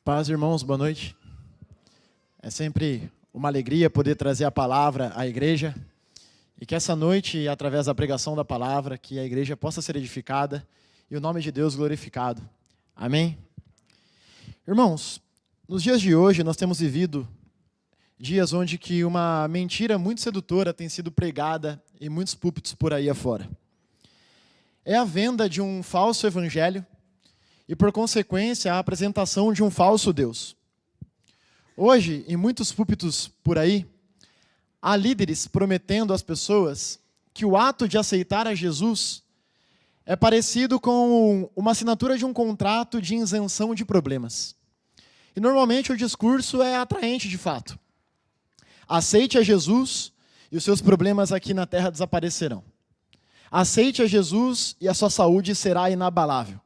Paz, irmãos, boa noite. É sempre uma alegria poder trazer a palavra à igreja e que essa noite, através da pregação da palavra, que a igreja possa ser edificada e o nome de Deus glorificado. Amém? Irmãos, nos dias de hoje nós temos vivido dias onde que uma mentira muito sedutora tem sido pregada em muitos púlpitos por aí afora. É a venda de um falso evangelho e, por consequência, a apresentação de um falso Deus. Hoje, em muitos púlpitos por aí, há líderes prometendo às pessoas que o ato de aceitar a Jesus é parecido com uma assinatura de um contrato de isenção de problemas. E, normalmente, o discurso é atraente de fato. Aceite a Jesus e os seus problemas aqui na terra desaparecerão. Aceite a Jesus e a sua saúde será inabalável.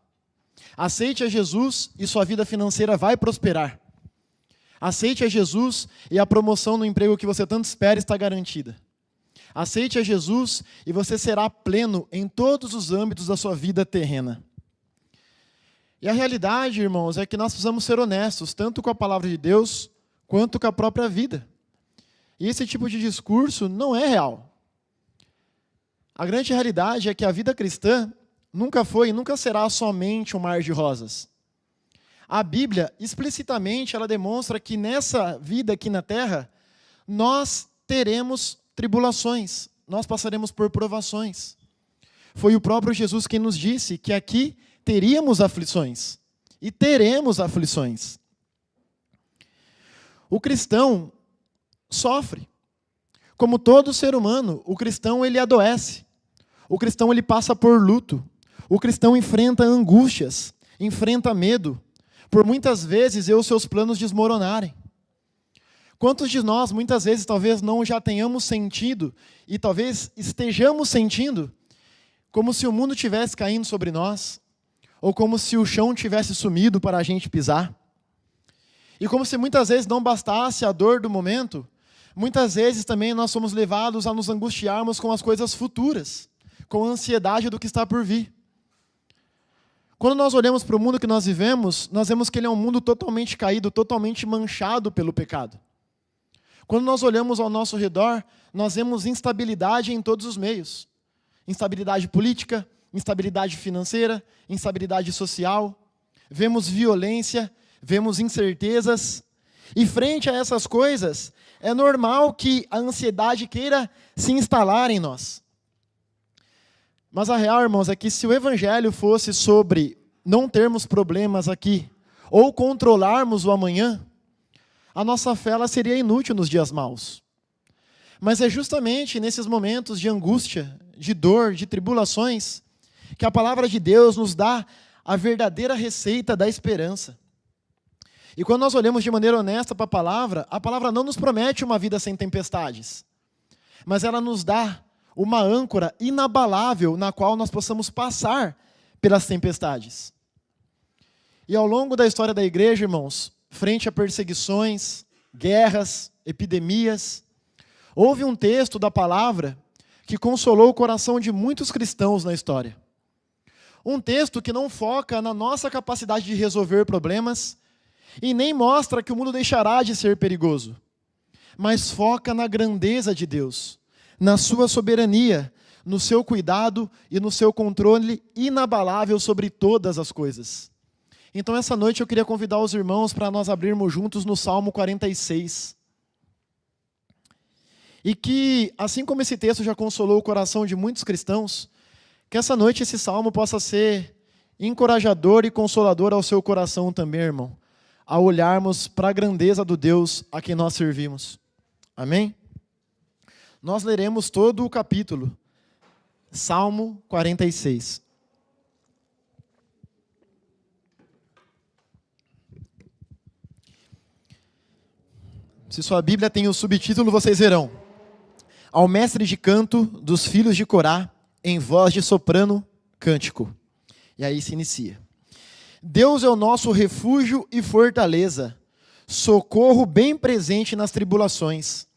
Aceite a Jesus e sua vida financeira vai prosperar. Aceite a Jesus e a promoção no emprego que você tanto espera está garantida. Aceite a Jesus e você será pleno em todos os âmbitos da sua vida terrena. E a realidade, irmãos, é que nós precisamos ser honestos, tanto com a palavra de Deus, quanto com a própria vida. E esse tipo de discurso não é real. A grande realidade é que a vida cristã nunca foi e nunca será somente um mar de rosas. A Bíblia, explicitamente, ela demonstra que nessa vida aqui na terra, nós teremos tribulações, nós passaremos por provações. Foi o próprio Jesus quem nos disse que aqui teríamos aflições e teremos aflições. O cristão sofre. Como todo ser humano, o cristão ele adoece. O cristão ele passa por luto. O cristão enfrenta angústias, enfrenta medo, por muitas vezes ver os seus planos desmoronarem. Quantos de nós, muitas vezes, talvez não já tenhamos sentido, e talvez estejamos sentindo, como se o mundo estivesse caindo sobre nós, ou como se o chão tivesse sumido para a gente pisar. E como se muitas vezes não bastasse a dor do momento, muitas vezes também nós somos levados a nos angustiarmos com as coisas futuras, com a ansiedade do que está por vir. Quando nós olhamos para o mundo que nós vivemos, nós vemos que ele é um mundo totalmente caído, totalmente manchado pelo pecado. Quando nós olhamos ao nosso redor, nós vemos instabilidade em todos os meios. Instabilidade política, instabilidade financeira, instabilidade social. Vemos violência, vemos incertezas. E frente a essas coisas, é normal que a ansiedade queira se instalar em nós. Mas a real, irmãos, é que se o evangelho fosse sobre não termos problemas aqui, ou controlarmos o amanhã, a nossa fé ela seria inútil nos dias maus. Mas é justamente nesses momentos de angústia, de dor, de tribulações, que a palavra de Deus nos dá a verdadeira receita da esperança. E quando nós olhamos de maneira honesta para a palavra não nos promete uma vida sem tempestades, mas ela nos dá uma âncora inabalável na qual nós possamos passar pelas tempestades. E ao longo da história da igreja, irmãos, frente a perseguições, guerras, epidemias, houve um texto da palavra que consolou o coração de muitos cristãos na história. Um texto que não foca na nossa capacidade de resolver problemas e nem mostra que o mundo deixará de ser perigoso, mas foca na grandeza de Deus, na sua soberania, no seu cuidado e no seu controle inabalável sobre todas as coisas. Então, essa noite eu queria convidar os irmãos para nós abrirmos juntos no Salmo 46. E que, assim como esse texto já consolou o coração de muitos cristãos, que essa noite esse salmo possa ser encorajador e consolador ao seu coração também, irmão, ao olharmos para a grandeza do Deus a quem nós servimos. Amém? Nós leremos todo o capítulo, Salmo 46. Se sua Bíblia tem o subtítulo, vocês verão: Ao mestre de canto dos filhos de Corá, em voz de soprano, cântico. E aí se inicia. Deus é o nosso refúgio e fortaleza, socorro bem presente nas tribulações.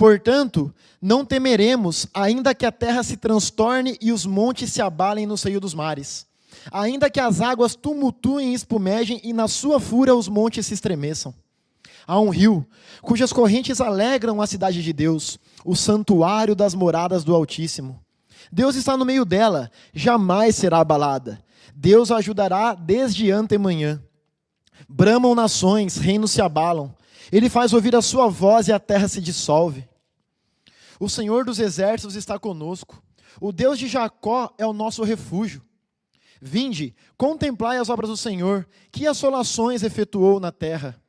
Portanto, não temeremos, ainda que a terra se transtorne e os montes se abalem no seio dos mares. ainda que as águas tumultuem e espumejem e na sua fúria os montes se estremeçam. Há um rio, cujas correntes alegram a cidade de Deus, o santuário das moradas do Altíssimo. Deus está no meio dela, jamais será abalada. Deus a ajudará desde antemanhã. Bramam nações, reinos se abalam. Ele faz ouvir a sua voz e a terra se dissolve. O Senhor dos exércitos está conosco. O Deus de Jacó é o nosso refúgio. Vinde, contemplai as obras do Senhor, que assolações efetuou na terra.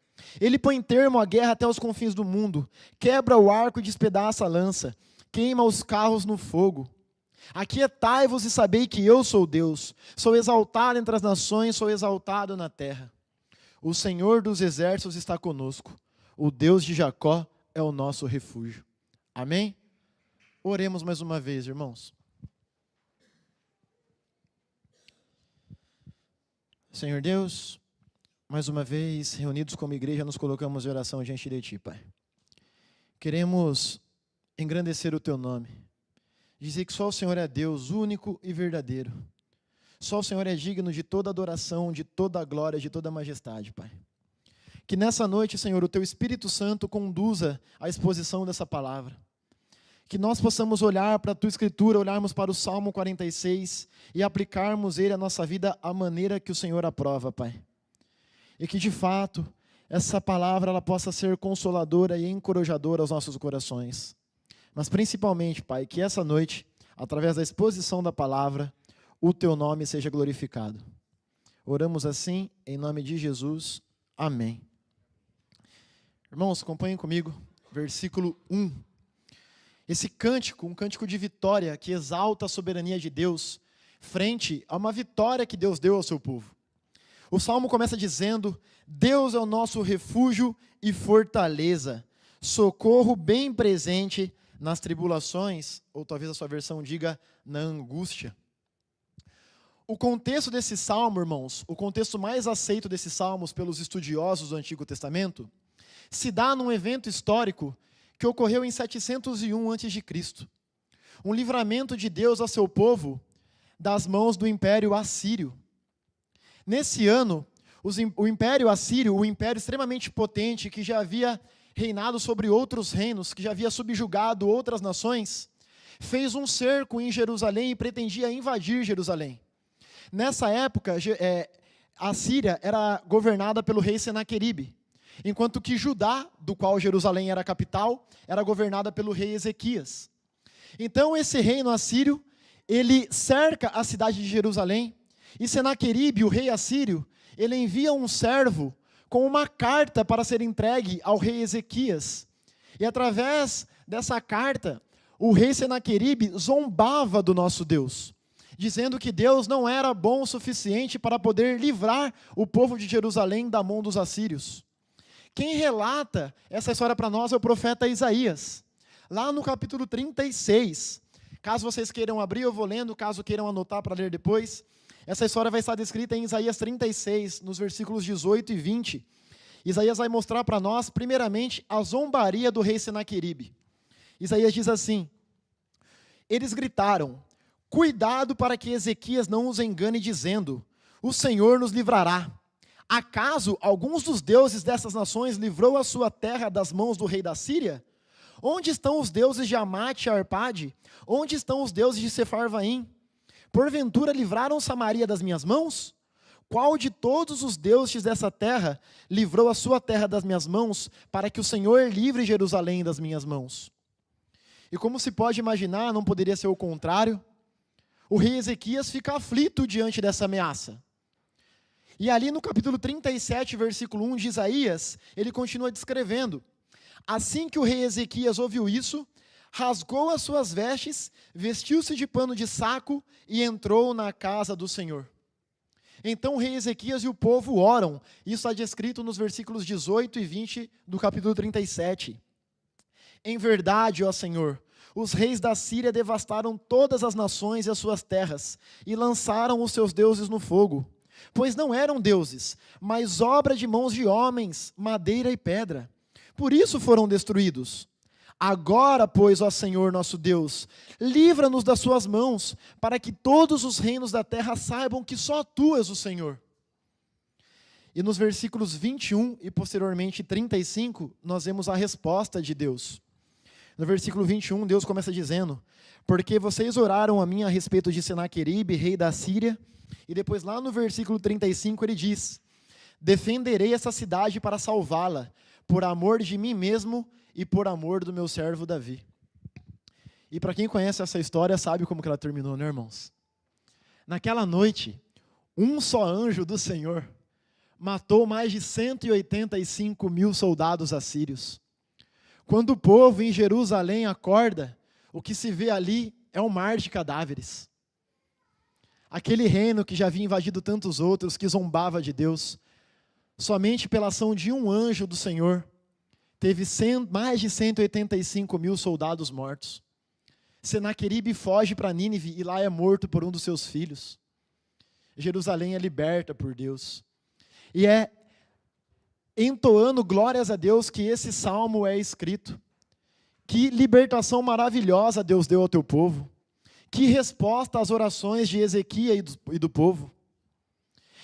Ele põe termo à guerra até os confins do mundo, quebra o arco e despedaça a lança, queima os carros no fogo. Aquietai-vos e sabei que eu sou Deus, sou exaltado entre as nações, sou exaltado na terra. O Senhor dos exércitos está conosco, o Deus de Jacó é o nosso refúgio. Amém? Oremos mais uma vez, irmãos. Senhor Deus, mais uma vez, reunidos como igreja, nos colocamos em oração diante de Ti, Pai. Queremos engrandecer o Teu nome, dizer que só o Senhor é Deus, único e verdadeiro. Só o Senhor é digno de toda adoração, de toda glória, de toda majestade, Pai. Que nessa noite, Senhor, o Teu Espírito Santo conduza a exposição dessa palavra. Que nós possamos olhar para a Tua Escritura, olharmos para o Salmo 46 e aplicarmos ele à nossa vida à maneira que o Senhor aprova, Pai. E que, de fato, essa palavra ela possa ser consoladora e encorajadora aos nossos corações. Mas, principalmente, Pai, que essa noite, através da exposição da palavra, o Teu nome seja glorificado. Oramos assim, em nome de Jesus. Amém. Irmãos, acompanhem comigo, versículo 1. Esse cântico, um cântico de vitória que exalta a soberania de Deus frente a uma vitória que Deus deu ao seu povo. O salmo começa dizendo: Deus é o nosso refúgio e fortaleza, socorro bem presente nas tribulações, ou talvez a sua versão diga, na angústia. O contexto desse salmo, irmãos, o contexto mais aceito desses salmos pelos estudiosos do Antigo Testamento, se dá num evento histórico que ocorreu em 701 a.C. Um livramento de Deus a seu povo das mãos do Império Assírio. Nesse ano, o Império Assírio, o império extremamente potente que já havia reinado sobre outros reinos, que já havia subjugado outras nações, fez um cerco em Jerusalém e pretendia invadir Jerusalém. Nessa época, a Síria era governada pelo rei Senaqueribe, enquanto que Judá, do qual Jerusalém era a capital, era governada pelo rei Ezequias. Então esse reino assírio, ele cerca a cidade de Jerusalém, e Senaqueribe, o rei assírio, ele envia um servo com uma carta para ser entregue ao rei Ezequias. E através dessa carta, o rei Senaqueribe zombava do nosso Deus, dizendo que Deus não era bom o suficiente para poder livrar o povo de Jerusalém da mão dos assírios. Quem relata essa história para nós é o profeta Isaías, lá no capítulo 36. Caso vocês queiram abrir, eu vou lendo, caso queiram anotar para ler depois. Essa história vai estar descrita em Isaías 36, nos versículos 18 e 20. Isaías vai mostrar para nós, primeiramente, a zombaria do rei Senaqueribe. Isaías diz assim: eles gritaram: cuidado para que Ezequias não os engane dizendo: o Senhor nos livrará. Acaso alguns dos deuses dessas nações livrou a sua terra das mãos do rei da Síria? Onde estão os deuses de Amate e Arpade? Onde estão os deuses de Sefarvaim? Porventura livraram Samaria das minhas mãos? Qual de todos os deuses dessa terra livrou a sua terra das minhas mãos, para que o Senhor livre Jerusalém das minhas mãos? E como se pode imaginar, não poderia ser o contrário, o rei Ezequias fica aflito diante dessa ameaça. E ali no capítulo 37, versículo 1 de Isaías, ele continua descrevendo: assim que o rei Ezequias ouviu isso, rasgou as suas vestes, vestiu-se de pano de saco e entrou na casa do Senhor. Então o rei Ezequias e o povo oram. Isso está descrito nos versículos 18 e 20 do capítulo 37. Em verdade, ó Senhor, os reis da Síria devastaram todas as nações e as suas terras, e lançaram os seus deuses no fogo. Pois não eram deuses, mas obra de mãos de homens, madeira e pedra. Por isso foram destruídos. Agora, pois, ó Senhor nosso Deus, livra-nos das suas mãos, para que todos os reinos da terra saibam que só tu és o Senhor. E nos versículos 21 e posteriormente 35, nós vemos a resposta de Deus. No versículo 21, Deus começa dizendo: porque vocês oraram a mim a respeito de Senaqueribe, rei da Síria. E depois lá no versículo 35 ele diz: defenderei essa cidade para salvá-la, por amor de mim mesmo e por amor do meu servo Davi. E para quem conhece essa história, sabe como que ela terminou, né, irmãos? Naquela noite, um só anjo do Senhor matou mais de 185 mil soldados assírios. Quando o povo em Jerusalém acorda, o que se vê ali é um mar de cadáveres. Aquele reino que já havia invadido tantos outros, que zombava de Deus, somente pela ação de um anjo do Senhor, teve mais de 185 mil soldados mortos. Senaqueribe foge para Nínive e lá é morto por um dos seus filhos. Jerusalém é liberta por Deus. E é entoando glórias a Deus que esse salmo é escrito. Que libertação maravilhosa Deus deu ao teu povo. Que resposta às orações de Ezequias e do povo.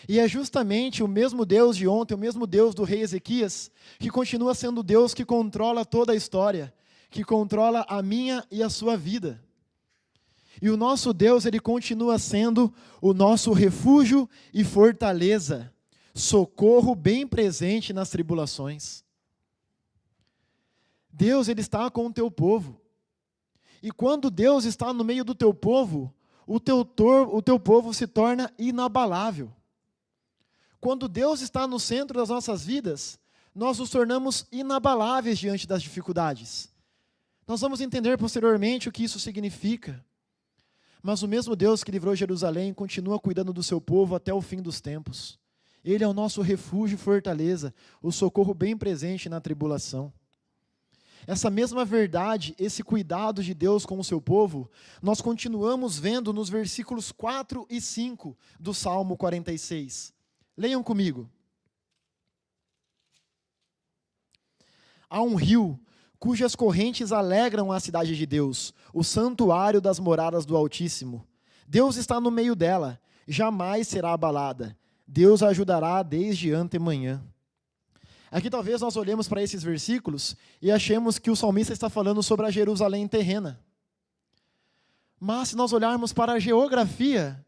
E é justamente o mesmo Deus de ontem, o mesmo Deus do rei Ezequias, que continua sendo o Deus que controla toda a história, que controla a minha e a sua vida. E o nosso Deus, ele continua sendo o nosso refúgio e fortaleza, socorro bem presente nas tribulações. Deus, ele está com o teu povo. E quando Deus está no meio do teu povo, o teu povo se torna inabalável. Quando Deus está no centro das nossas vidas, nós nos tornamos inabaláveis diante das dificuldades. Nós vamos entender posteriormente o que isso significa. Mas o mesmo Deus que livrou Jerusalém continua cuidando do seu povo até o fim dos tempos. Ele é o nosso refúgio e fortaleza, o socorro bem presente na tribulação. Essa mesma verdade, esse cuidado de Deus com o seu povo, nós continuamos vendo nos versículos 4 e 5 do Salmo 46. Leiam comigo. Há um rio cujas correntes alegram a cidade de Deus, o santuário das moradas do Altíssimo. Deus está no meio dela, jamais será abalada. Deus a ajudará desde antemanhã. Aqui talvez nós olhemos para esses versículos e achemos que o salmista está falando sobre a Jerusalém terrena. Mas se nós olharmos para a geografia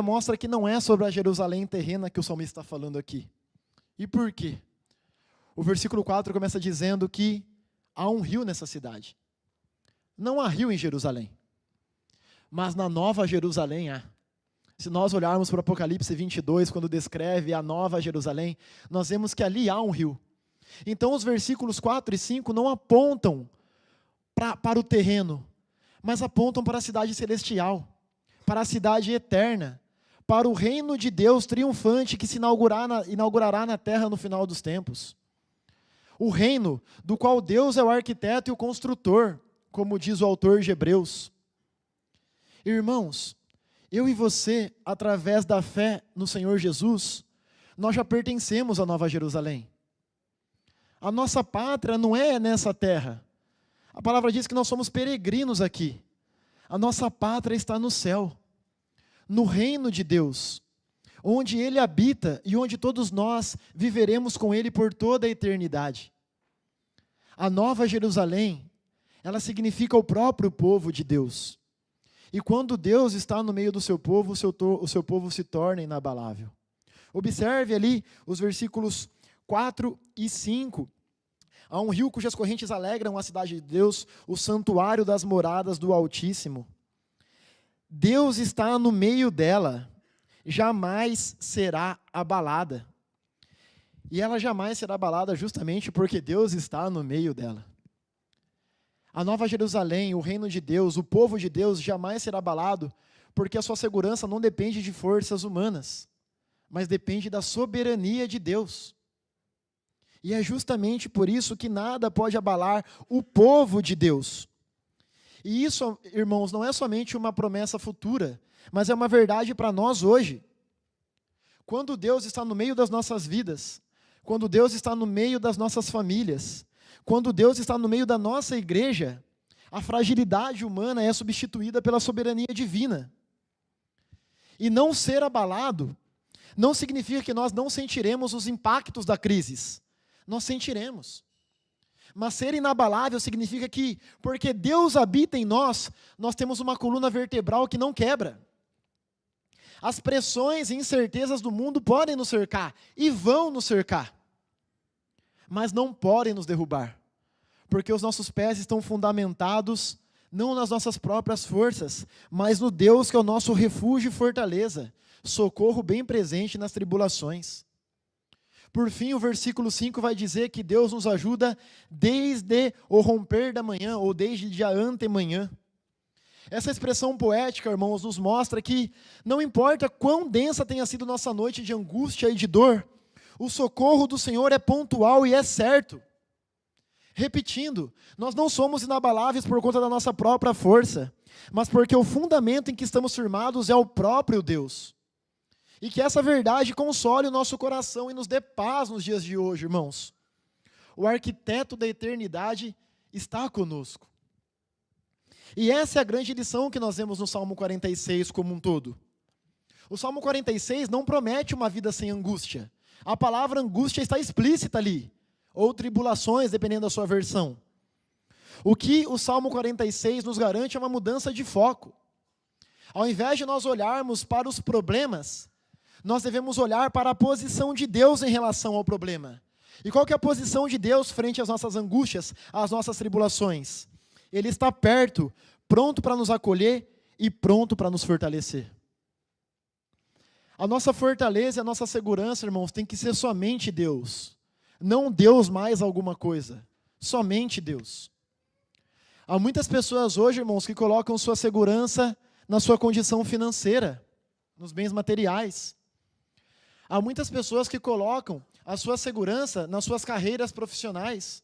mostra que não é sobre a Jerusalém terrena que o salmista está falando aqui. E por quê? O versículo 4 começa dizendo que há um rio nessa cidade. Não há rio em Jerusalém, mas na Nova Jerusalém há. Se nós olharmos para o Apocalipse 22, quando descreve a Nova Jerusalém, nós vemos que ali há um rio. Então os versículos 4 e 5 não apontam para o terreno, mas apontam para a cidade celestial, para a cidade eterna, para o reino de Deus triunfante que se inaugurará na terra no final dos tempos. O reino do qual Deus é o arquiteto e o construtor, como diz o autor de Hebreus. Irmãos, eu e você, através da fé no Senhor Jesus, nós já pertencemos à Nova Jerusalém. A nossa pátria não é nessa terra. A palavra diz que nós somos peregrinos aqui. A nossa pátria está no céu, no reino de Deus, onde Ele habita e onde todos nós viveremos com Ele por toda a eternidade. A Nova Jerusalém, ela significa o próprio povo de Deus. E quando Deus está no meio do seu povo, o seu povo se torna inabalável. Observe ali os versículos 4 e 5. Há um rio cujas correntes alegram a cidade de Deus, o santuário das moradas do Altíssimo. Deus está no meio dela, jamais será abalada. E ela jamais será abalada justamente porque Deus está no meio dela. A Nova Jerusalém, o reino de Deus, o povo de Deus jamais será abalado, porque a sua segurança não depende de forças humanas, mas depende da soberania de Deus. E é justamente por isso que nada pode abalar o povo de Deus. E isso, irmãos, não é somente uma promessa futura, mas é uma verdade para nós hoje. Quando Deus está no meio das nossas vidas, quando Deus está no meio das nossas famílias, quando Deus está no meio da nossa igreja, a fragilidade humana é substituída pela soberania divina. E não ser abalado não significa que nós não sentiremos os impactos da crise. Nós sentiremos. Mas ser inabalável significa que, porque Deus habita em nós, nós temos uma coluna vertebral que não quebra. As pressões e incertezas do mundo podem nos cercar, e vão nos cercar. Mas não podem nos derrubar. Porque os nossos pés estão fundamentados não nas nossas próprias forças, mas no Deus que é o nosso refúgio e fortaleza, socorro bem presente nas tribulações. Por fim, o versículo 5 vai dizer que Deus nos ajuda desde o romper da manhã, ou desde a antemanhã. Essa expressão poética, irmãos, nos mostra que não importa quão densa tenha sido nossa noite de angústia e de dor, o socorro do Senhor é pontual e é certo. Repetindo, nós não somos inabaláveis por conta da nossa própria força, mas porque o fundamento em que estamos firmados é o próprio Deus. E que essa verdade console o nosso coração e nos dê paz nos dias de hoje, irmãos. O arquiteto da eternidade está conosco. E essa é a grande lição que nós vemos no Salmo 46 como um todo. O Salmo 46 não promete uma vida sem angústia. A palavra angústia está explícita ali. Ou tribulações, dependendo da sua versão. O que o Salmo 46 nos garante é uma mudança de foco. Ao invés de nós olharmos para os problemas, nós devemos olhar para a posição de Deus em relação ao problema. E qual que é a posição de Deus frente às nossas angústias, às nossas tribulações? Ele está perto, pronto para nos acolher e pronto para nos fortalecer. A nossa fortaleza e a nossa segurança, irmãos, tem que ser somente Deus. Não Deus mais alguma coisa, somente Deus. Há muitas pessoas hoje, irmãos, que colocam sua segurança na sua condição financeira, nos bens materiais. Há muitas pessoas que colocam a sua segurança nas suas carreiras profissionais.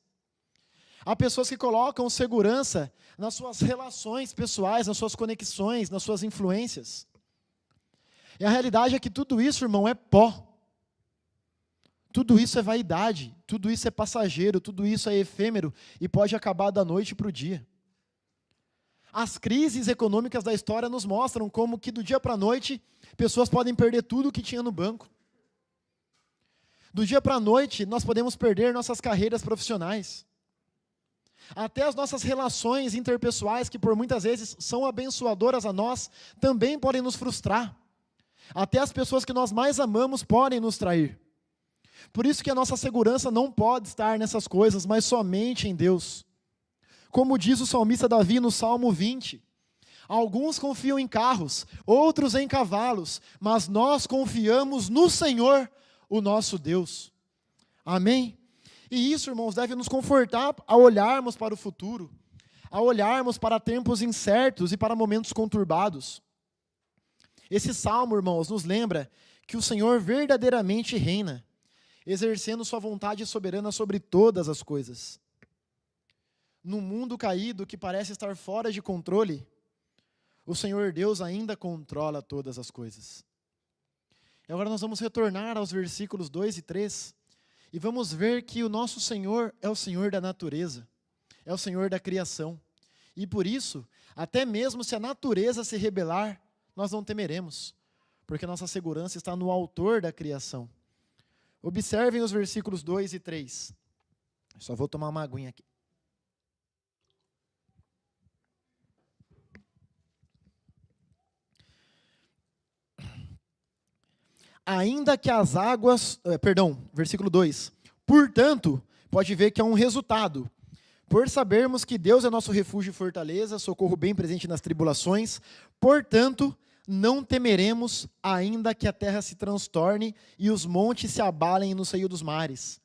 Há pessoas que colocam segurança nas suas relações pessoais, nas suas conexões, nas suas influências. E a realidade é que tudo isso, irmão, é pó. Tudo isso é vaidade, tudo isso é passageiro, tudo isso é efêmero e pode acabar da noite para o dia. As crises econômicas da história nos mostram como que do dia para a noite pessoas podem perder tudo o que tinha no banco. Do dia para a noite nós podemos perder nossas carreiras profissionais. Até as nossas relações interpessoais, que por muitas vezes são abençoadoras a nós, também podem nos frustrar. Até as pessoas que nós mais amamos podem nos trair. Por isso que a nossa segurança não pode estar nessas coisas, mas somente em Deus. Como diz o salmista Davi no Salmo 20, alguns confiam em carros, outros em cavalos, mas nós confiamos no Senhor, o nosso Deus. Amém? E isso, irmãos, deve nos confortar a olharmos para o futuro, a olharmos para tempos incertos e para momentos conturbados. Esse salmo, irmãos, nos lembra que o Senhor verdadeiramente reina, exercendo sua vontade soberana sobre todas as coisas. No mundo caído que parece estar fora de controle, o Senhor Deus ainda controla todas as coisas. E agora nós vamos retornar aos versículos 2 e 3, e vamos ver que o nosso Senhor é o Senhor da natureza, é o Senhor da criação. E por isso, até mesmo se a natureza se rebelar, nós não temeremos, porque nossa segurança está no autor da criação. Observem os versículos 2 e 3. Só vou tomar uma aguinha aqui. Ainda que as águas... versículo 2. Portanto, pode ver que é um resultado. Por sabermos que Deus é nosso refúgio e fortaleza, socorro bem presente nas tribulações, portanto, não temeremos, ainda que a terra se transtorne e os montes se abalem no seio dos mares.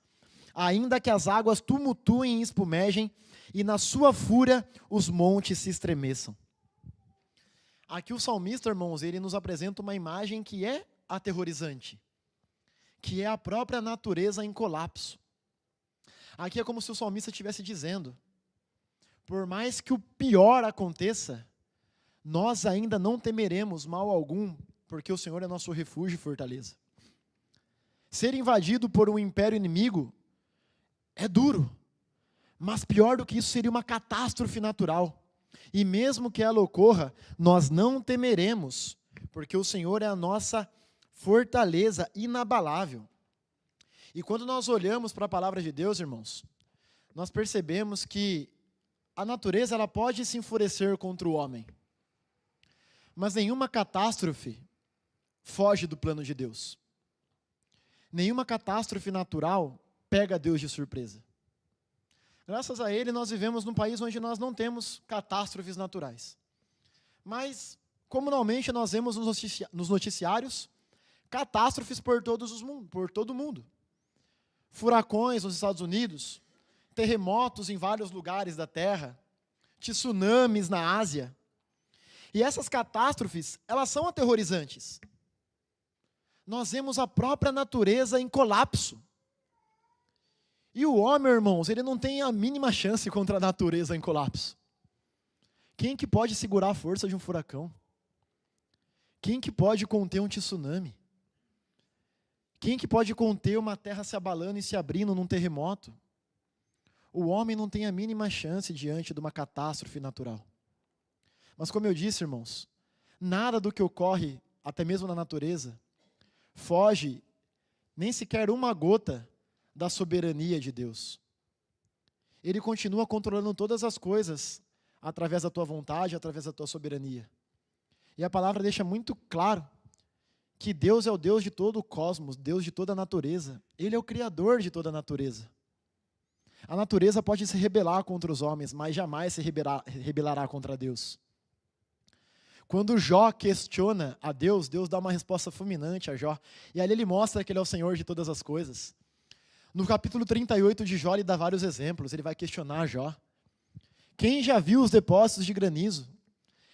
Ainda que as águas tumultuem e espumejem, e na sua fúria os montes se estremeçam. Aqui o salmista, irmãos, ele nos apresenta uma imagem que é aterrorizante, que é a própria natureza em colapso. Aqui é como se o salmista estivesse dizendo, por mais que o pior aconteça, nós ainda não temeremos mal algum, porque o Senhor é nosso refúgio e fortaleza. Ser invadido por um império inimigo é duro, Mas pior do que isso seria uma catástrofe natural. E mesmo que ela ocorra, nós não temeremos, porque o Senhor é a nossa fortaleza inabalável. E quando nós olhamos para a palavra de Deus, irmãos, nós percebemos que a natureza ela pode se enfurecer contra o homem, mas nenhuma catástrofe foge do plano de Deus. Nenhuma catástrofe natural pega Deus de surpresa. Graças a Ele, nós vivemos num país onde nós não temos catástrofes naturais. Mas, comumente, nós vemos nos noticiários catástrofes por todo o mundo. Furacões nos Estados Unidos, terremotos em vários lugares da Terra, tsunamis na Ásia. E essas catástrofes, elas são aterrorizantes. Nós vemos a própria natureza em colapso. E o homem, irmãos, ele não tem a mínima chance contra a natureza em colapso. Quem que pode segurar a força de um furacão? Quem que pode conter um tsunami? Quem que pode conter uma terra se abalando e se abrindo num terremoto? O homem não tem a mínima chance diante de uma catástrofe natural. Mas como eu disse, irmãos, nada do que ocorre, até mesmo na natureza, foge nem sequer uma gota da soberania de Deus. Ele continua controlando todas as coisas através da tua vontade, através da tua soberania. E a palavra deixa muito claro que Deus é o Deus de todo o cosmos, Deus de toda a natureza. Ele é o Criador de toda a natureza. A natureza pode se rebelar contra os homens, mas jamais se rebelará contra Deus. Quando Jó questiona a Deus, Deus dá uma resposta fulminante a Jó. E ali ele mostra que ele é o Senhor de todas as coisas. No capítulo 38 de Jó, ele dá vários exemplos. Ele vai questionar Jó. Quem já viu os depósitos de granizo?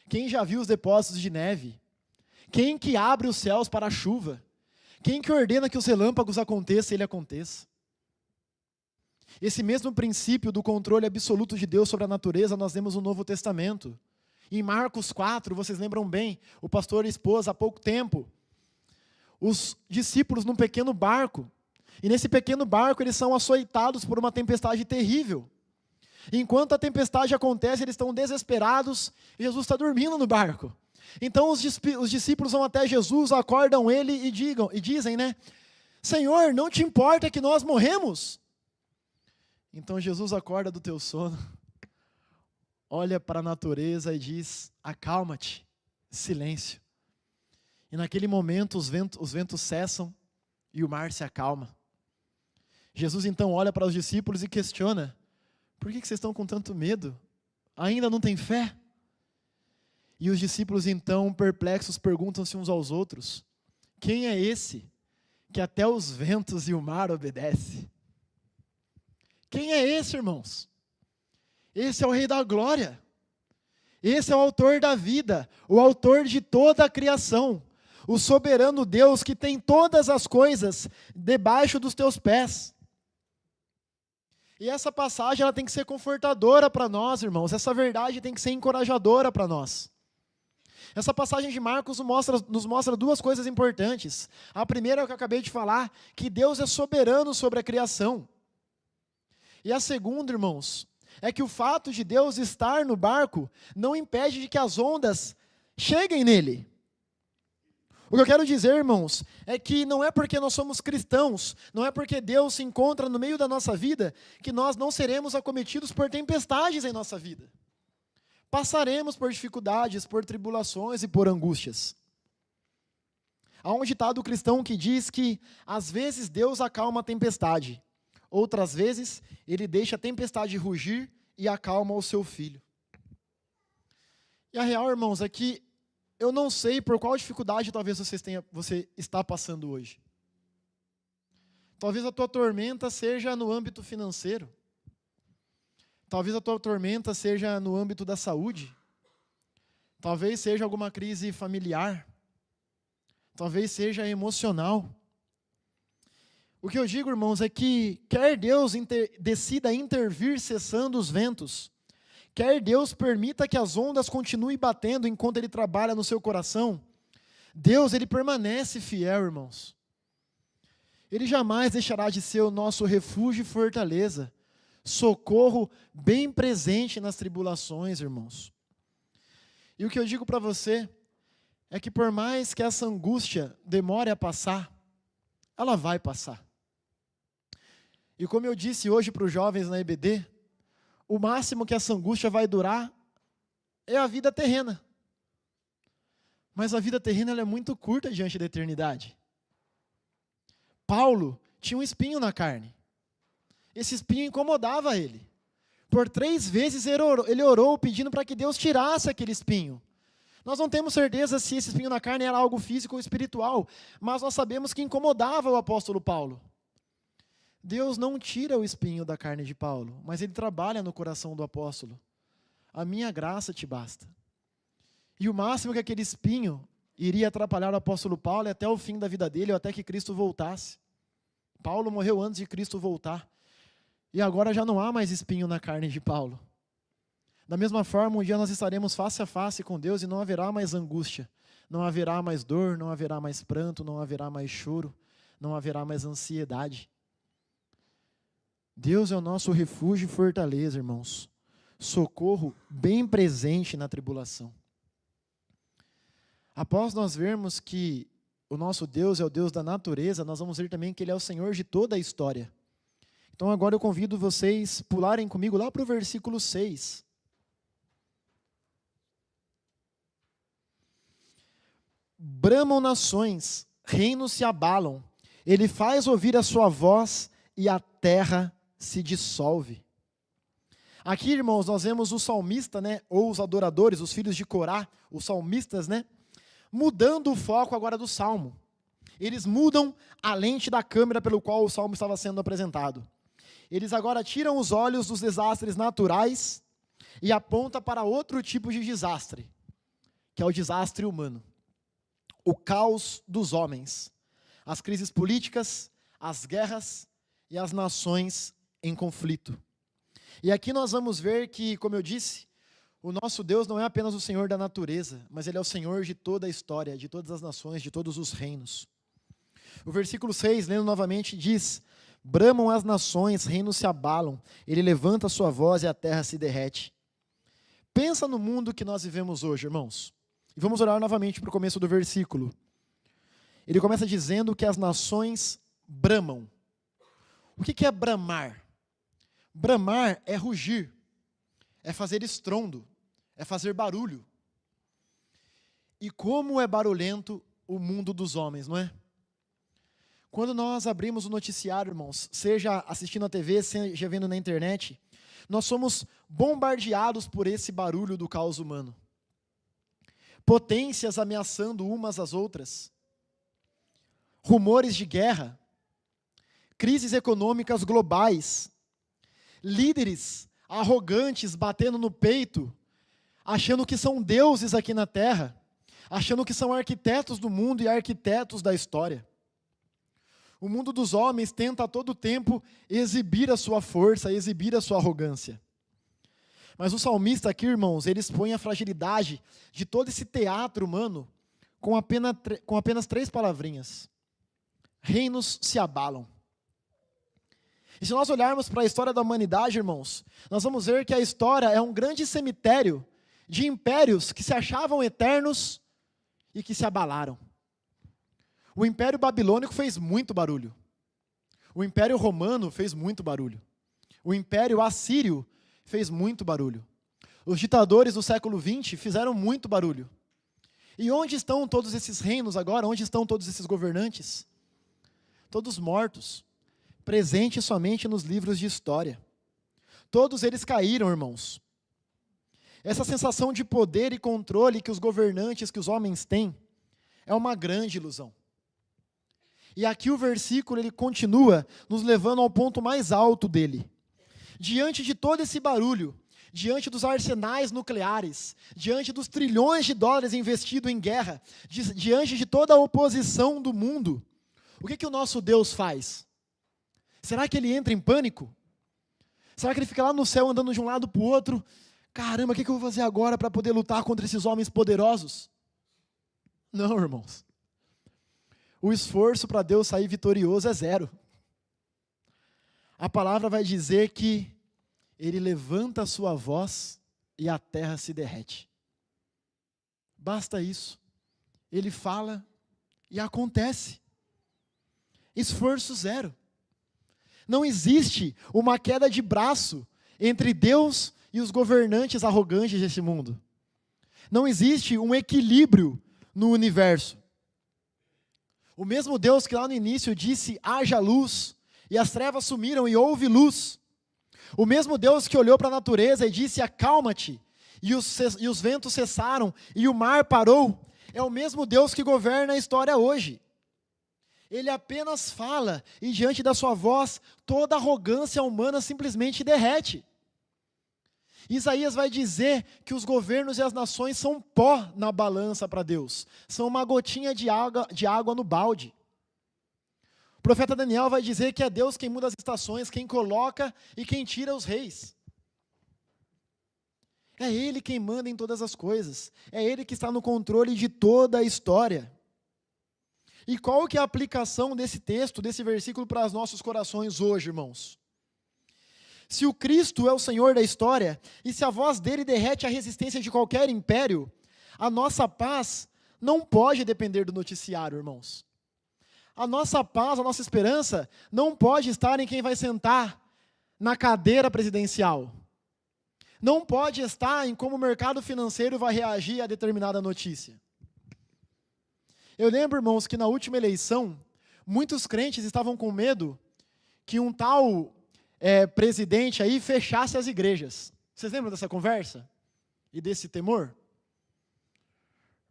Quem já viu os depósitos de neve? Quem que abre os céus para a chuva? Quem que ordena que os relâmpagos aconteçam e ele aconteça? Esse mesmo princípio do controle absoluto de Deus sobre a natureza, nós vemos no Novo Testamento. Em Marcos 4, vocês lembram bem, o pastor expôs há pouco tempo os discípulos num pequeno barco. E nesse pequeno barco eles são açoitados por uma tempestade terrível. Enquanto a tempestade acontece, eles estão desesperados e Jesus está dormindo no barco. Então os discípulos vão até Jesus, acordam ele e dizem, né? Senhor, não te importa que nós morremos? Então Jesus acorda do teu sono, olha para a natureza e diz, acalma-te, silêncio. E naquele momento os ventos cessam e o mar se acalma. Jesus então olha para os discípulos e questiona, por que vocês estão com tanto medo? Ainda não têm fé? E os discípulos então, perplexos, perguntam-se uns aos outros, quem é esse que até os ventos e o mar obedece? Quem é esse, irmãos? Esse é o Rei da Glória. Esse é o autor da vida, o autor de toda a criação, o soberano Deus que tem todas as coisas debaixo dos teus pés. E essa passagem ela tem que ser confortadora para nós, irmãos. Essa verdade tem que ser encorajadora para nós. Essa passagem de Marcos nos mostra duas coisas importantes. A primeira é o que eu acabei de falar, que Deus é soberano sobre a criação. E a segunda, irmãos, é que o fato de Deus estar no barco não impede de que as ondas cheguem nele. O que eu quero dizer, irmãos, é que não é porque nós somos cristãos, não é porque Deus se encontra no meio da nossa vida, que nós não seremos acometidos por tempestades em nossa vida. Passaremos por dificuldades, por tribulações e por angústias. Há um ditado cristão que diz que, às vezes, Deus acalma a tempestade, outras vezes, Ele deixa a tempestade rugir e acalma o seu filho. E a real, irmãos, é que eu não sei por qual dificuldade talvez você está passando hoje. Talvez a tua tormenta seja no âmbito financeiro. Talvez a tua tormenta seja no âmbito da saúde. Talvez seja alguma crise familiar. Talvez seja emocional. O que eu digo, irmãos, é que quer Deus decida intervir cessando os ventos, quer Deus permita que as ondas continuem batendo enquanto Ele trabalha no seu coração, Deus, Ele permanece fiel, irmãos. Ele jamais deixará de ser o nosso refúgio e fortaleza, socorro bem presente nas tribulações, irmãos. E o que eu digo para você é que por mais que essa angústia demore a passar, ela vai passar. E como eu disse hoje para os jovens na EBD, o máximo que essa angústia vai durar é a vida terrena. Mas a vida terrena ela é muito curta diante da eternidade. Paulo tinha um espinho na carne. Esse espinho incomodava ele. Por 3 vezes ele orou pedindo para que Deus tirasse aquele espinho. Nós não temos certeza se esse espinho na carne era algo físico ou espiritual, mas nós sabemos que incomodava o apóstolo Paulo. Deus não tira o espinho da carne de Paulo, mas ele trabalha no coração do apóstolo. A minha graça te basta. E o máximo que aquele espinho iria atrapalhar o apóstolo Paulo é até o fim da vida dele, ou até que Cristo voltasse. Paulo morreu antes de Cristo voltar. E agora já não há mais espinho na carne de Paulo. Da mesma forma, um dia nós estaremos face a face com Deus e não haverá mais angústia. Não haverá mais dor, não haverá mais pranto, não haverá mais choro, não haverá mais ansiedade. Deus é o nosso refúgio e fortaleza, irmãos. Socorro bem presente na tribulação. Após nós vermos que o nosso Deus é o Deus da natureza, nós vamos ver também que Ele é o Senhor de toda a história. Então agora eu convido vocês a pularem comigo lá para o versículo 6. Bramam nações, reinos se abalam. Ele faz ouvir a sua voz e a terra se dissolve. Aqui, irmãos, nós vemos o salmista, né, ou os adoradores, os filhos de Corá, os salmistas, né, mudando o foco agora do salmo. Eles mudam a lente da câmera pelo qual o salmo estava sendo apresentado. Eles agora tiram os olhos dos desastres naturais e apontam para outro tipo de desastre, que é o desastre humano. O caos dos homens, as crises políticas, as guerras e as nações em conflito. E aqui nós vamos ver que, como eu disse, o nosso Deus não é apenas o Senhor da natureza, mas Ele é o Senhor de toda a história, de todas as nações, de todos os reinos. O versículo 6, lendo novamente, diz: bramam as nações, reinos se abalam, Ele levanta a sua voz e a terra se derrete. Pensa no mundo que nós vivemos hoje, irmãos. E vamos olhar novamente para o começo do versículo. Ele começa dizendo que as nações bramam. O que é bramar? Bramar é rugir, é fazer estrondo, é fazer barulho. E como é barulhento o mundo dos homens, não é? Quando nós abrimos o noticiário, irmãos, seja assistindo a TV, seja vendo na internet, nós somos bombardeados por esse barulho do caos humano. Potências ameaçando umas às outras, rumores de guerra, crises econômicas globais, líderes arrogantes batendo no peito, achando que são deuses aqui na terra, achando que são arquitetos do mundo e arquitetos da história. O mundo dos homens tenta a todo tempo exibir a sua força, exibir a sua arrogância. Mas o salmista aqui, irmãos, ele expõe a fragilidade de todo esse teatro humano com apenas 3 palavrinhas. Reinos se abalam. E se nós olharmos para a história da humanidade, irmãos, nós vamos ver que a história é um grande cemitério de impérios que se achavam eternos e que se abalaram. O Império Babilônico fez muito barulho. O Império Romano fez muito barulho. O Império Assírio fez muito barulho. Os ditadores do século XX fizeram muito barulho. E onde estão todos esses reinos agora? Onde estão todos esses governantes? Todos mortos, presentes somente nos livros de história. Todos eles caíram, irmãos. Essa sensação de poder e controle que os governantes, que os homens têm, é uma grande ilusão. E aqui o versículo ele continua nos levando ao ponto mais alto dele. Diante de todo esse barulho, diante dos arsenais nucleares, diante dos trilhões de dólares investidos em guerra, diante de toda a oposição do mundo, o que o nosso Deus faz? Será que ele entra em pânico? Será que ele fica lá no céu andando de um lado para o outro? Caramba, o que eu vou fazer agora para poder lutar contra esses homens poderosos? Não, irmãos. O esforço para Deus sair vitorioso é 0. A palavra vai dizer que ele levanta a sua voz e a terra se derrete. Basta isso. Ele fala e acontece. Esforço zero. Não existe uma queda de braço entre Deus e os governantes arrogantes desse mundo. Não existe um equilíbrio no universo. O mesmo Deus que lá no início disse, haja luz, e as trevas sumiram e houve luz. O mesmo Deus que olhou para a natureza e disse, acalma-te, e os ventos cessaram, e o mar parou, é o mesmo Deus que governa a história hoje. Ele apenas fala, e diante da sua voz, toda arrogância humana simplesmente derrete. Isaías vai dizer que os governos e as nações são pó na balança para Deus. São uma gotinha de água no balde. O profeta Daniel vai dizer que é Deus quem muda as estações, quem coloca e quem tira os reis. É Ele quem manda em todas as coisas. É Ele que está no controle de toda a história. E qual que é a aplicação desse texto, desse versículo para os nossos corações hoje, irmãos? Se o Cristo é o Senhor da história, e se a voz dele derrete a resistência de qualquer império, a nossa paz não pode depender do noticiário, irmãos. A nossa paz, a nossa esperança, não pode estar em quem vai sentar na cadeira presidencial. Não pode estar em como o mercado financeiro vai reagir a determinada notícia. Eu lembro, irmãos, que na última eleição, muitos crentes estavam com medo que um tal presidente aí fechasse as igrejas. Vocês lembram dessa conversa? E desse temor?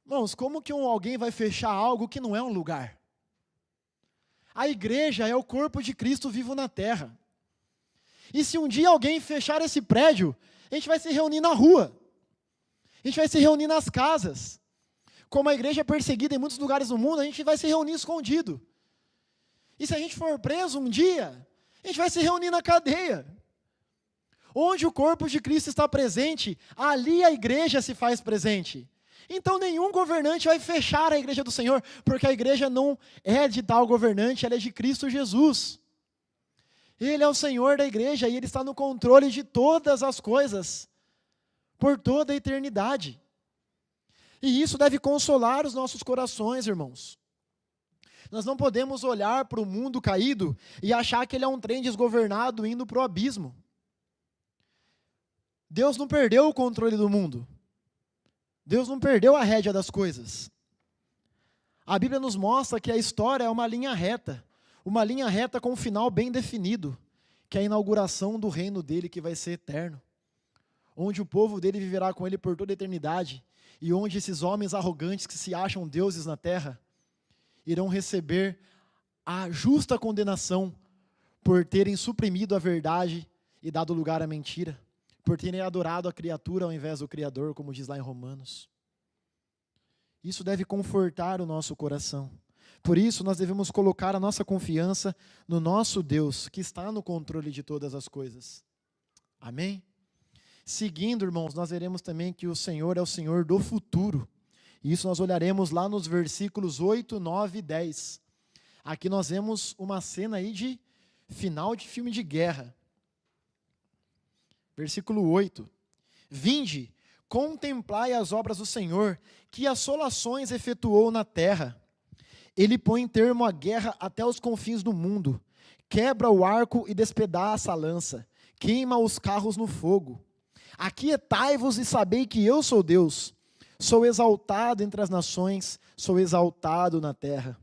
Irmãos, como que alguém vai fechar algo que não é um lugar? A igreja é o corpo de Cristo vivo na terra. E se um dia alguém fechar esse prédio, a gente vai se reunir na rua. A gente vai se reunir nas casas. Como a igreja é perseguida em muitos lugares do mundo, a gente vai se reunir escondido. E se a gente for preso um dia, a gente vai se reunir na cadeia. Onde o corpo de Cristo está presente, ali a igreja se faz presente. Então nenhum governante vai fechar a igreja do Senhor, porque a igreja não é de tal governante, ela é de Cristo Jesus. Ele é o Senhor da igreja e Ele está no controle de todas as coisas, por toda a eternidade. E isso deve consolar os nossos corações, irmãos. Nós não podemos olhar para o mundo caído e achar que ele é um trem desgovernado indo para o abismo. Deus não perdeu o controle do mundo. Deus não perdeu a rédea das coisas. A Bíblia nos mostra que a história é uma linha reta com um final bem definido, que é a inauguração do reino dele que vai ser eterno, onde o povo dele viverá com ele por toda a eternidade, e onde esses homens arrogantes que se acham deuses na terra, irão receber a justa condenação por terem suprimido a verdade e dado lugar à mentira, por terem adorado a criatura ao invés do Criador, como diz lá em Romanos. Isso deve confortar o nosso coração. Por isso, nós devemos colocar a nossa confiança no nosso Deus, que está no controle de todas as coisas. Amém? Seguindo, irmãos, nós veremos também que o Senhor é o Senhor do futuro. E isso nós olharemos lá nos versículos 8, 9 e 10. Aqui nós vemos uma cena aí de final de filme de guerra. Versículo 8. Vinde, contemplai as obras do Senhor, que assolações efetuou na terra. Ele põe termo à guerra até os confins do mundo. Quebra o arco e despedaça a lança. Queima os carros no fogo. Aquietai-vos e sabei que eu sou Deus. Sou exaltado entre as nações, sou exaltado na terra.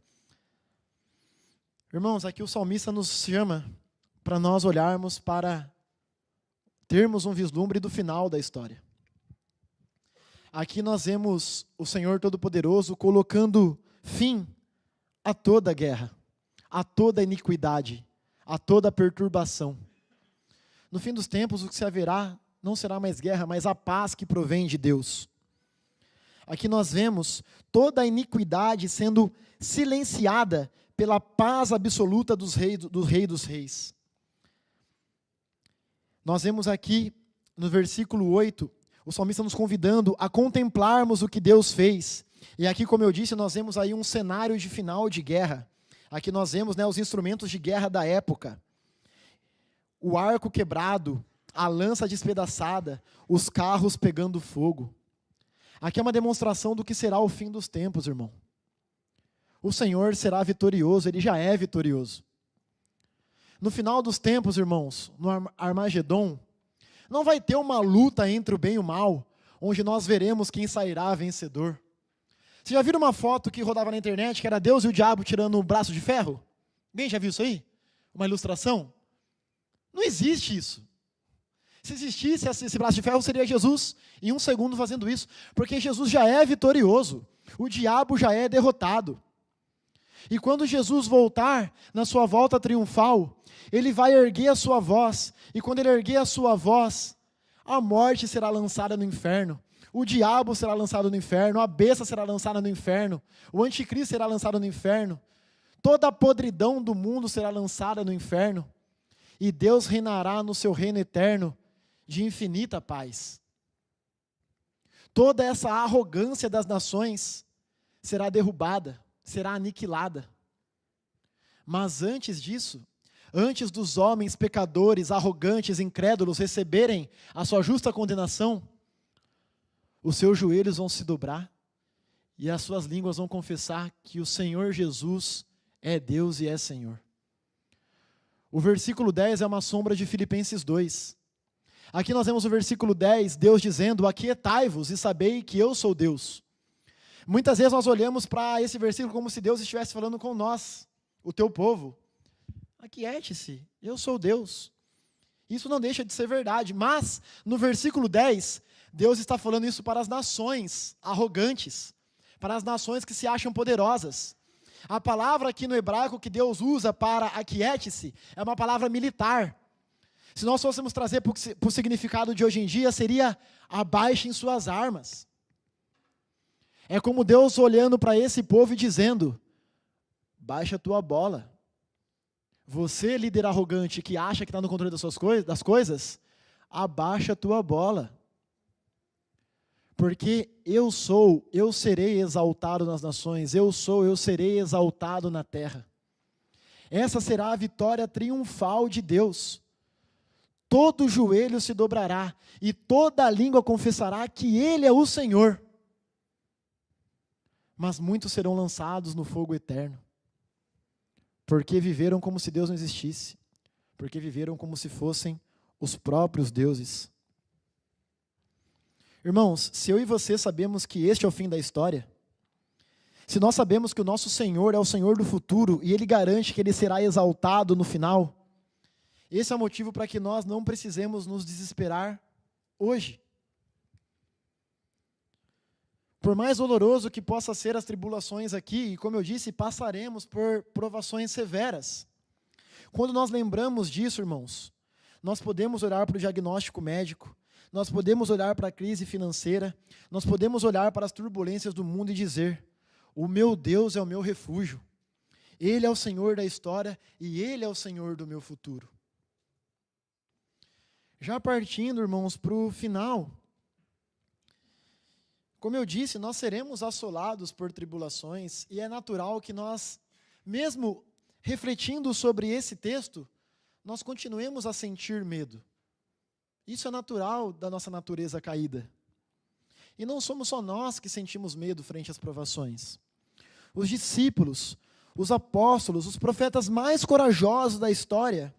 Irmãos, aqui o salmista nos chama para nós olharmos para termos um vislumbre do final da história. Aqui nós vemos o Senhor Todo-Poderoso colocando fim a toda guerra, a toda iniquidade, a toda perturbação. No fim dos tempos, o que se haverá não será mais guerra, mas a paz que provém de Deus. Aqui nós vemos toda a iniquidade sendo silenciada pela paz absoluta do Rei dos Reis. Nós vemos aqui no versículo 8, o salmista nos convidando a contemplarmos o que Deus fez. E aqui, como eu disse, nós vemos aí um cenário de final de guerra. Aqui nós vemos os instrumentos de guerra da época. O arco quebrado, a lança despedaçada, os carros pegando fogo. Aqui é uma demonstração do que será o fim dos tempos, irmão. O Senhor será vitorioso, Ele já é vitorioso. No final dos tempos, irmãos, no Armagedon, não vai ter uma luta entre o bem e o mal, onde nós veremos quem sairá vencedor. Você já viu uma foto que rodava na internet, que era Deus e o diabo tirando um braço de ferro? Alguém já viu isso aí? Uma ilustração? Não existe isso. Se existisse esse braço de ferro, seria Jesus em 1 segundo fazendo isso, porque Jesus já é vitorioso, o diabo já é derrotado. E quando Jesus voltar, na sua volta triunfal, Ele vai erguer a sua voz, e quando Ele erguer a sua voz, a morte será lançada no inferno, o diabo será lançado no inferno, a besta será lançada no inferno, o anticristo será lançado no inferno, toda a podridão do mundo será lançada no inferno, e Deus reinará no seu reino eterno, de infinita paz. Toda essa arrogância das nações será derrubada, será aniquilada. Mas antes disso, antes dos homens pecadores, arrogantes, incrédulos receberem a sua justa condenação, os seus joelhos vão se dobrar e as suas línguas vão confessar que o Senhor Jesus é Deus e é Senhor. O versículo 10 é uma sombra de Filipenses 2. Aqui nós vemos o versículo 10, Deus dizendo: aquietai-vos e sabei que eu sou Deus. Muitas vezes nós olhamos para esse versículo como se Deus estivesse falando com nós, o teu povo. Aquiete-se, eu sou Deus. Isso não deixa de ser verdade, mas no versículo 10, Deus está falando isso para as nações arrogantes, para as nações que se acham poderosas. A palavra aqui no hebraico que Deus usa para aquiete-se é uma palavra militar. Se nós fôssemos trazer para o significado de hoje em dia, seria abaixem suas armas. É como Deus olhando para esse povo e dizendo: baixa a tua bola. Você, líder arrogante, que acha que está no controle das coisas, abaixa a tua bola. Porque eu serei exaltado nas nações, eu serei exaltado na terra. Essa será a vitória triunfal de Deus. Todo joelho se dobrará e toda língua confessará que Ele é o Senhor. Mas muitos serão lançados no fogo eterno, porque viveram como se Deus não existisse, porque viveram como se fossem os próprios deuses. Irmãos, se eu e você sabemos que este é o fim da história, se nós sabemos que o nosso Senhor é o Senhor do futuro e Ele garante que Ele será exaltado no final, esse é o motivo para que nós não precisemos nos desesperar hoje. Por mais doloroso que possa ser as tribulações aqui, e como eu disse, passaremos por provações severas. Quando nós lembramos disso, irmãos, nós podemos olhar para o diagnóstico médico, nós podemos olhar para a crise financeira, nós podemos olhar para as turbulências do mundo e dizer: o meu Deus é o meu refúgio, Ele é o Senhor da história e Ele é o Senhor do meu futuro. Já partindo, irmãos, para o final, como eu disse, nós seremos assolados por tribulações, e é natural que nós, mesmo refletindo sobre esse texto, nós continuemos a sentir medo. Isso é natural da nossa natureza caída. E não somos só nós que sentimos medo frente às provações. Os discípulos, os apóstolos, os profetas mais corajosos da história,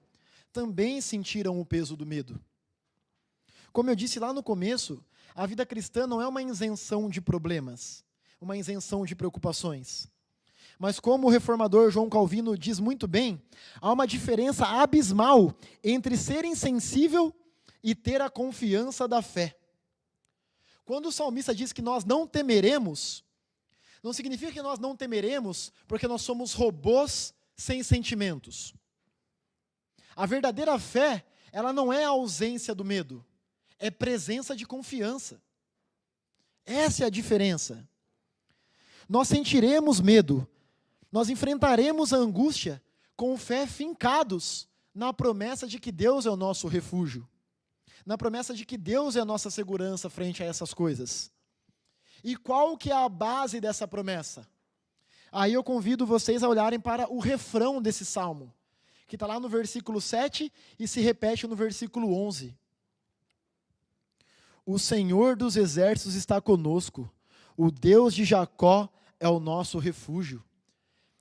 também sentiram o peso do medo. Como eu disse lá no começo, a vida cristã não é uma isenção de problemas, uma isenção de preocupações. Mas como o reformador João Calvino diz muito bem, há uma diferença abismal entre ser insensível e ter a confiança da fé. Quando o salmista diz que nós não temeremos, não significa que nós não temeremos porque nós somos robôs sem sentimentos. A verdadeira fé, ela não é a ausência do medo, é presença de confiança. Essa é a diferença. Nós sentiremos medo, nós enfrentaremos a angústia com fé fincados na promessa de que Deus é o nosso refúgio, na promessa de que Deus é a nossa segurança frente a essas coisas. E qual que é a base dessa promessa? Aí eu convido vocês a olharem para o refrão desse salmo, que está lá no versículo 7 e se repete no versículo 11. o Senhor dos exércitos está conosco, o Deus de Jacó é o nosso refúgio.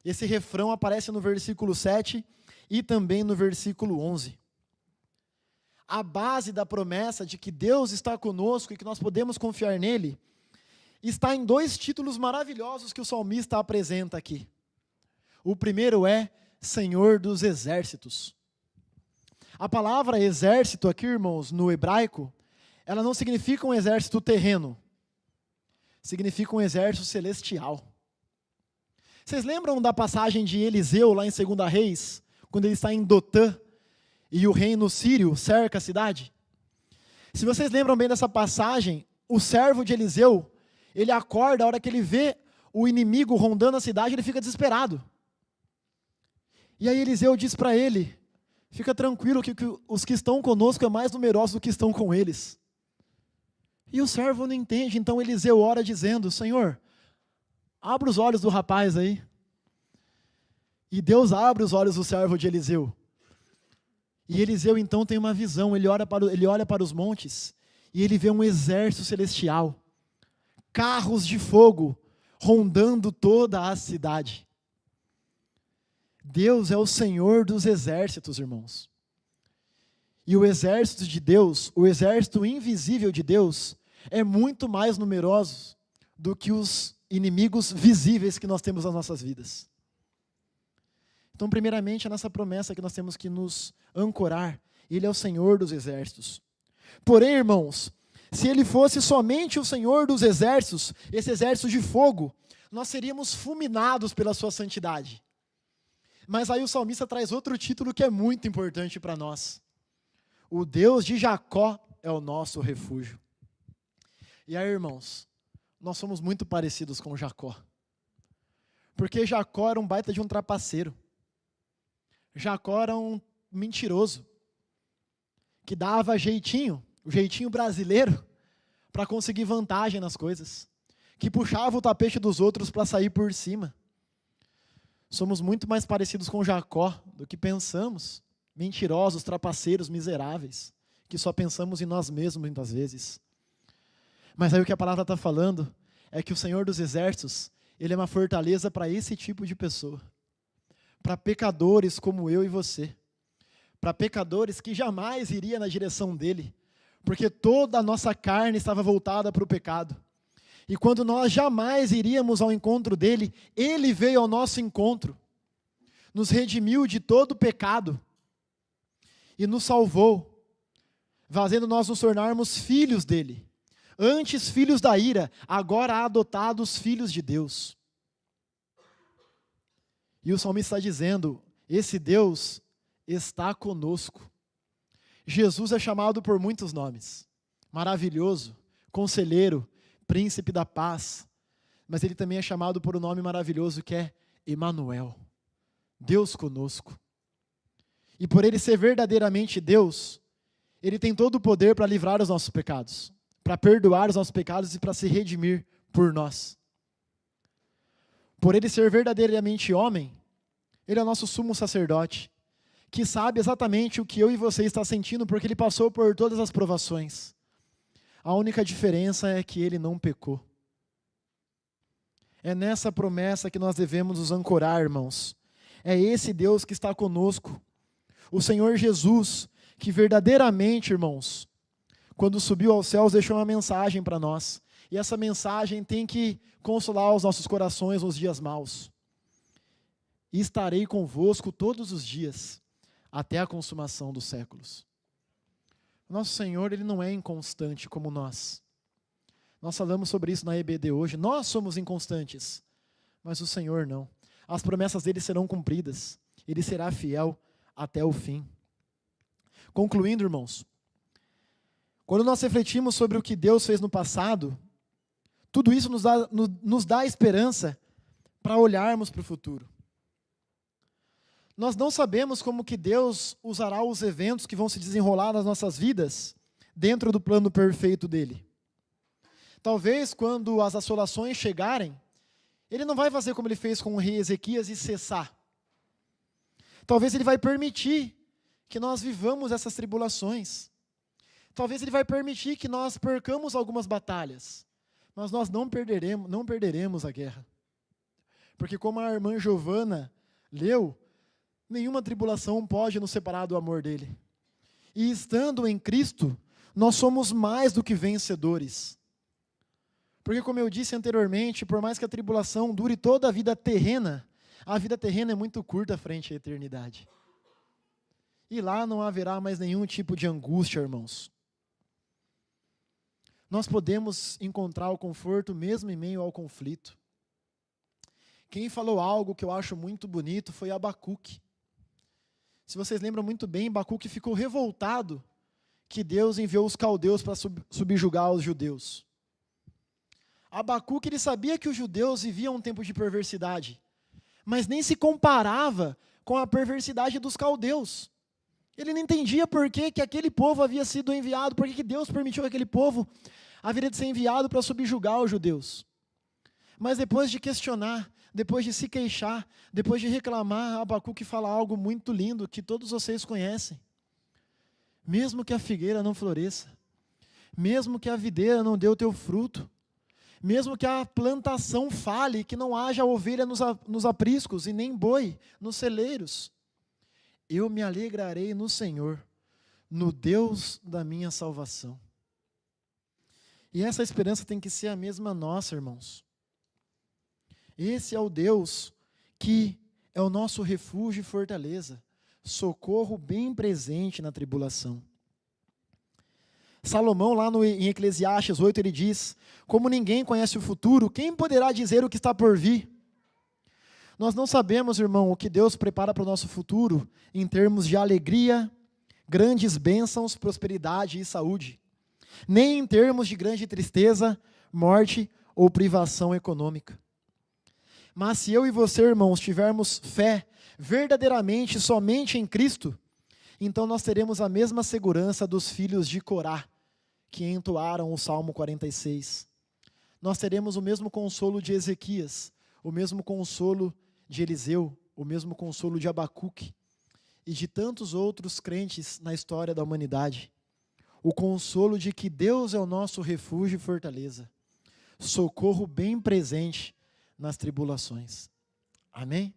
Esse refrão aparece no versículo 7 e também no versículo 11. A base da promessa de que Deus está conosco e que nós podemos confiar nele está em dois títulos maravilhosos que o salmista apresenta aqui. O primeiro é Senhor dos exércitos. A palavra exército aqui, irmãos, no hebraico, ela não significa um exército terreno. Significa um exército celestial. Vocês lembram da passagem de Eliseu, lá em 2 Reis, quando ele está em Dotã, e o reino sírio cerca a cidade? Se vocês lembram bem dessa passagem, o servo de Eliseu, ele acorda, a hora que ele vê o inimigo rondando a cidade, ele fica desesperado. E aí Eliseu diz para ele, fica tranquilo que os que estão conosco é mais numerosos do que estão com eles. E o servo não entende, então Eliseu ora dizendo, Senhor, abra os olhos do rapaz aí. E Deus abre os olhos do servo de Eliseu. E Eliseu então tem uma visão, ele olha para os montes e ele vê um exército celestial, carros de fogo rondando toda a cidade. Deus é o Senhor dos exércitos, irmãos. E o exército de Deus, o exército invisível de Deus, é muito mais numeroso do que os inimigos visíveis que nós temos nas nossas vidas. Então, primeiramente, é nessa promessa que nós temos que nos ancorar. Ele é o Senhor dos exércitos. Porém, irmãos, se ele fosse somente o Senhor dos exércitos, esse exército de fogo, nós seríamos fulminados pela sua santidade. Mas aí o salmista traz outro título que é muito importante para nós. O Deus de Jacó é o nosso refúgio. E aí, irmãos, nós somos muito parecidos com Jacó. Porque Jacó era um baita de um trapaceiro. Jacó era um mentiroso, que dava jeitinho, o jeitinho brasileiro, para conseguir vantagem nas coisas, que puxava o tapete dos outros para sair por cima. Somos muito mais parecidos com Jacó do que pensamos, mentirosos, trapaceiros, miseráveis, que só pensamos em nós mesmos muitas vezes. Mas aí o que a palavra está falando é que o Senhor dos exércitos, ele é uma fortaleza para esse tipo de pessoa. Para pecadores como eu e você. Para pecadores que jamais iria na direção dele. Porque toda a nossa carne estava voltada para o pecado. E quando nós jamais iríamos ao encontro dele, ele veio ao nosso encontro. Nos redimiu de todo o pecado. E nos salvou. Fazendo nós nos tornarmos filhos dele. Antes filhos da ira, agora adotados filhos de Deus. E o salmista está dizendo, esse Deus está conosco. Jesus é chamado por muitos nomes. Maravilhoso, conselheiro, príncipe da paz. Mas ele também é chamado por um nome maravilhoso que é Emanuel. Deus conosco. E por ele ser verdadeiramente Deus, ele tem todo o poder para livrar os nossos pecados, para perdoar os nossos pecados e para se redimir por nós. Por ele ser verdadeiramente homem, ele é o nosso sumo sacerdote, que sabe exatamente o que eu e você está sentindo, porque ele passou por todas as provações. A única diferença é que ele não pecou. É nessa promessa que nós devemos nos ancorar, irmãos. É esse Deus que está conosco. O Senhor Jesus, que verdadeiramente, irmãos, quando subiu aos céus, deixou uma mensagem para nós. E essa mensagem tem que consolar os nossos corações nos dias maus. E estarei convosco todos os dias, até a consumação dos séculos. Nosso Senhor, ele não é inconstante como nós. Nós falamos sobre isso na EBD hoje. Nós somos inconstantes, mas o Senhor não. As promessas dele serão cumpridas. Ele será fiel até o fim. Concluindo, irmãos, quando nós refletimos sobre o que Deus fez no passado, tudo isso nos dá esperança para olharmos para o futuro. Nós não sabemos como que Deus usará os eventos que vão se desenrolar nas nossas vidas dentro do plano perfeito dele. Talvez quando as assolações chegarem, ele não vai fazer como ele fez com o rei Ezequias e cessar. Talvez ele vai permitir que nós vivamos essas tribulações. Talvez Ele vai permitir que nós percamos algumas batalhas, mas nós não perderemos a guerra. Porque como a irmã Giovana leu, nenhuma tribulação pode nos separar do amor dele. E estando em Cristo, nós somos mais do que vencedores. Porque como eu disse anteriormente, por mais que a tribulação dure toda a vida terrena é muito curta frente à eternidade. E lá não haverá mais nenhum tipo de angústia, irmãos. Nós podemos encontrar o conforto mesmo em meio ao conflito. Quem falou algo que eu acho muito bonito foi Abacuque. Se vocês lembram muito bem, Abacuque ficou revoltado que Deus enviou os caldeus para subjugar os judeus. Abacuque, ele sabia que os judeus viviam um tempo de perversidade, mas nem se comparava com a perversidade dos caldeus. Ele não entendia por que aquele povo havia sido enviado, por que Deus permitiu que aquele povo haveria de ser enviado para subjugar os judeus. Mas depois de questionar, depois de se queixar, depois de reclamar, Abacuque fala algo muito lindo que todos vocês conhecem. Mesmo que a figueira não floresça, mesmo que a videira não dê o teu fruto, mesmo que a plantação fale, que não haja ovelha nos apriscos e nem boi nos celeiros, eu me alegrarei no Senhor, no Deus da minha salvação. E essa esperança tem que ser a mesma nossa, irmãos. Esse é o Deus que é o nosso refúgio e fortaleza, socorro bem presente na tribulação. Salomão, lá em Eclesiastes 8, ele diz: como ninguém conhece o futuro, quem poderá dizer o que está por vir? Nós não sabemos, irmão, o que Deus prepara para o nosso futuro em termos de alegria, grandes bênçãos, prosperidade e saúde, nem em termos de grande tristeza, morte ou privação econômica. Mas se eu e você, irmãos, tivermos fé verdadeiramente somente em Cristo, então nós teremos a mesma segurança dos filhos de Corá, que entoaram o Salmo 46. Nós teremos o mesmo consolo de Ezequias, o mesmo consolo de Eliseu, o mesmo consolo de Abacuque e de tantos outros crentes na história da humanidade. O consolo de que Deus é o nosso refúgio e fortaleza, socorro bem presente nas tribulações. Amém?